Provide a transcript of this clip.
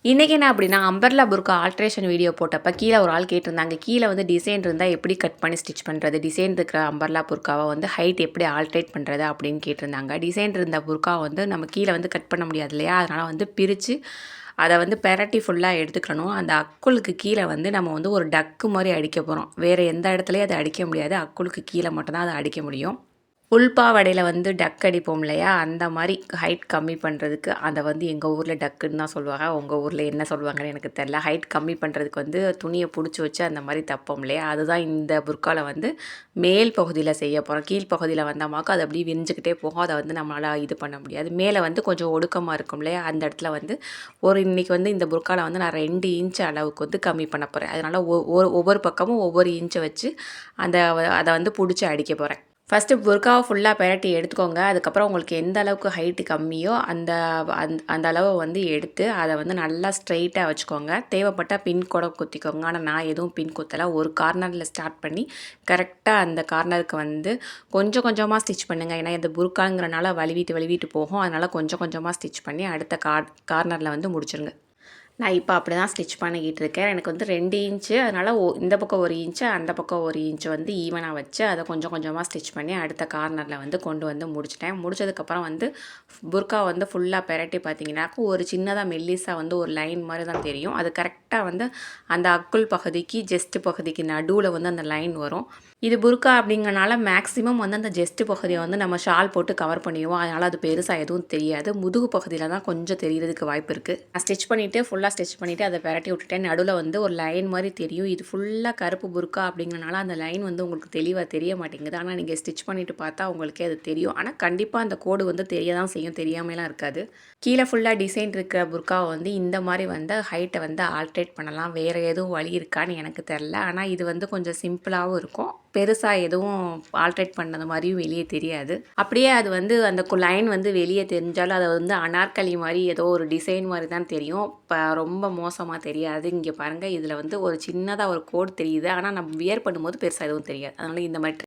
இன்றைக்கி என்ன அப்படின்னா அம்பர்லா புர்கா ஆல்ட்ரேஷன் வீடியோ போட்டப்போ கீழே ஒரு ஆள் கேட்டிருந்தாங்க. கீழே வந்து டிசைன் இருந்தால் எப்படி கட் பண்ணி ஸ்டிச் பண்ணுறது, டிசைன் இருக்கிற அம்பர்லா புர்காவை வந்து ஹைட் எப்படி ஆல்ட்ரேட் பண்ணுறது அப்படின்னு கேட்டிருந்தாங்க. டிசைன் இருந்த புர்காவை வந்து நம்ம கீழே வந்து கட் பண்ண முடியாது இல்லையா, அதனால் வந்து பிரித்து அதை வந்து பெரட்டி ஃபுல்லாக எடுத்துக்கணும். அந்த அக்குளுக்கு கீழே வந்து நம்ம வந்து ஒரு டக்கு மாதிரி அடிக்க போகிறோம். வேறு எந்த இடத்துலையும் அதை அடிக்க முடியாது, அக்குளுக்கு கீழே மட்டும்தான் அதை அடிக்க முடியும். உள்பாவடையில் வந்து டக் அடிப்போம் இல்லையா, அந்த மாதிரி ஹைட் கம்மி பண்ணுறதுக்கு அதை வந்து எங்கள் ஊரில் டக்குன்னு தான் சொல்லுவாங்க. உங்கள் ஊரில் என்ன சொல்லுவாங்கன்னு எனக்கு தெரில. ஹைட் கம்மி பண்ணுறதுக்கு வந்து துணியை பிடிச்சி வச்சு அந்த மாதிரி தப்போம் இல்லையா, அதுதான் இந்த புர்காவில் வந்து மேல் பகுதியில் செய்ய போகிறோம். கீழ் பகுதியில் வந்தோமாக்கா அது அப்படியே விரிஞ்சுக்கிட்டே போகும். அதை வந்து நம்மளால் இது பண்ண முடியாது. மேலே வந்து கொஞ்சம் ஒடுக்கமாக இருக்கும் இல்லையா, அந்த இடத்துல வந்து இன்றைக்கி வந்து இந்த புர்காவில் வந்து நான் 2 இன்ச் அளவுக்கு வந்து கம்மி பண்ண போகிறேன். அதனால் ஒவ்வொரு பக்கமும் ஒவ்வொரு இன்ச்சை வச்சு அதை வந்து பிடிச்சி அடிக்க போகிறேன். ஃபஸ்ட்டு புர்காவை ஃபுல்லாக பெரட்டி எடுத்துக்கோங்க. அதுக்கப்புறம் உங்களுக்கு எந்த அளவுக்கு ஹைட்டு கம்மியோ அந்த அந்த அளவை வந்து எடுத்து அதை வந்து நல்லா ஸ்ட்ரெயிட்டாக வச்சுக்கோங்க. தேவைப்பட்டால் பின் கூட குத்திக்கோங்க. ஆனால் நான் எதுவும் பின் குத்தலை. ஒரு கார்னரில் ஸ்டார்ட் பண்ணி கரெக்டாக அந்த கார்னருக்கு வந்து கொஞ்சம் கொஞ்சமாக ஸ்டிச் பண்ணுங்கள். ஏன்னா இந்த புர்காங்கிறனால வலிவிட்டு போகும். அதனால் கொஞ்சம் கொஞ்சமாக ஸ்டிச் பண்ணி அடுத்த கார்னரில் வந்து முடிச்சிருங்க. நான் இப்போ அப்படி தான் ஸ்டிச் பண்ணிக்கிட்டு இருக்கேன். எனக்கு வந்து 2 இன்ச்சு, அதனால் இந்த பக்கம் 1 இன்ச்சு அந்த பக்கம் 1 இன்ச்சு வந்து ஈவனாக வச்சு அதை கொஞ்சம் கொஞ்சமாக ஸ்டிச் பண்ணி அடுத்த கார்னரில் வந்து கொண்டு வந்து முடிச்சிட்டேன். முடிச்சதுக்கப்புறம் வந்து புர்கா வந்து ஃபுல்லாக பெரட்டி பார்த்தீங்கன்னாக்கா ஒரு சின்னதாக மெல்லிஸாக வந்து ஒரு லைன் மாதிரி தான் தெரியும். அது கரெக்டாக வந்து அந்த அக்குள் பகுதிக்கு ஜெஸ்ட் பகுதிக்கு நடுவில் வந்து அந்த லைன் வரும். இது புர்கா அப்படிங்கிறனால மேக்ஸிமம் வந்து அந்த ஜெஸ்ட் பகுதியை வந்து நம்ம ஷால் போட்டு கவர் பண்ணிடுவோம். அதனால் அது பெருசாக எதுவும் தெரியாது. முதுகு பகுதியில் தான் கொஞ்சம் தெரியறதுக்கு வாய்ப்பு இருக்குது. நான் ஸ்டிச் பண்ணிவிட்டு ஃபுல்லாக ஸ்டிச் பண்ணிவிட்டு அதை பெரட்டி விட்டுட்டேன். நடுவில் வந்து ஒரு லைன் மாதிரி தெரியும். இது ஃபுல்லாக கருப்பு புர்கா அப்படிங்கிறனால அந்த லைன் வந்து உங்களுக்கு தெளிவாக தெரிய மாட்டேங்குது. ஆனால் நீங்கள் ஸ்டிச் பண்ணிவிட்டு பார்த்தா உங்களுக்கே அது தெரியும். ஆனால் கண்டிப்பாக அந்த கோடு வந்து தெரிய தான் செய்யும், தெரியாமலாம் இருக்காது. கீழே ஃபுல்லாக டிசைன் இருக்கிற புர்காவை வந்து இந்த மாதிரி வந்து ஹைட்டை வந்து ஆல்ட்ரேட் பண்ணலாம். வேறு எதுவும் வழி இருக்கான்னு எனக்கு தெரில. ஆனால் இது வந்து கொஞ்சம் சிம்பிளாகவும் இருக்கும். பெருசாக எதுவும் ஆல்ட்ரேட் பண்ணது மாதிரியும் வெளியே தெரியாது. அப்படியே அது வந்து அந்த லைன் வந்து வெளியே தெரிஞ்சாலும் அதை வந்து அனார்கலி மாதிரி ஏதோ ஒரு டிசைன் மாதிரி தான் தெரியும். இப்போ ரொம்ப மோசமாக தெரியாது. இங்கே பாருங்கள், இதில் வந்து ஒரு சின்னதாக ஒரு கோடு தெரியுது. ஆனால் நம்ம வியர் பண்ணும்போது பெருசாக எதுவும் தெரியாது. அதனால் இந்த மாதிரி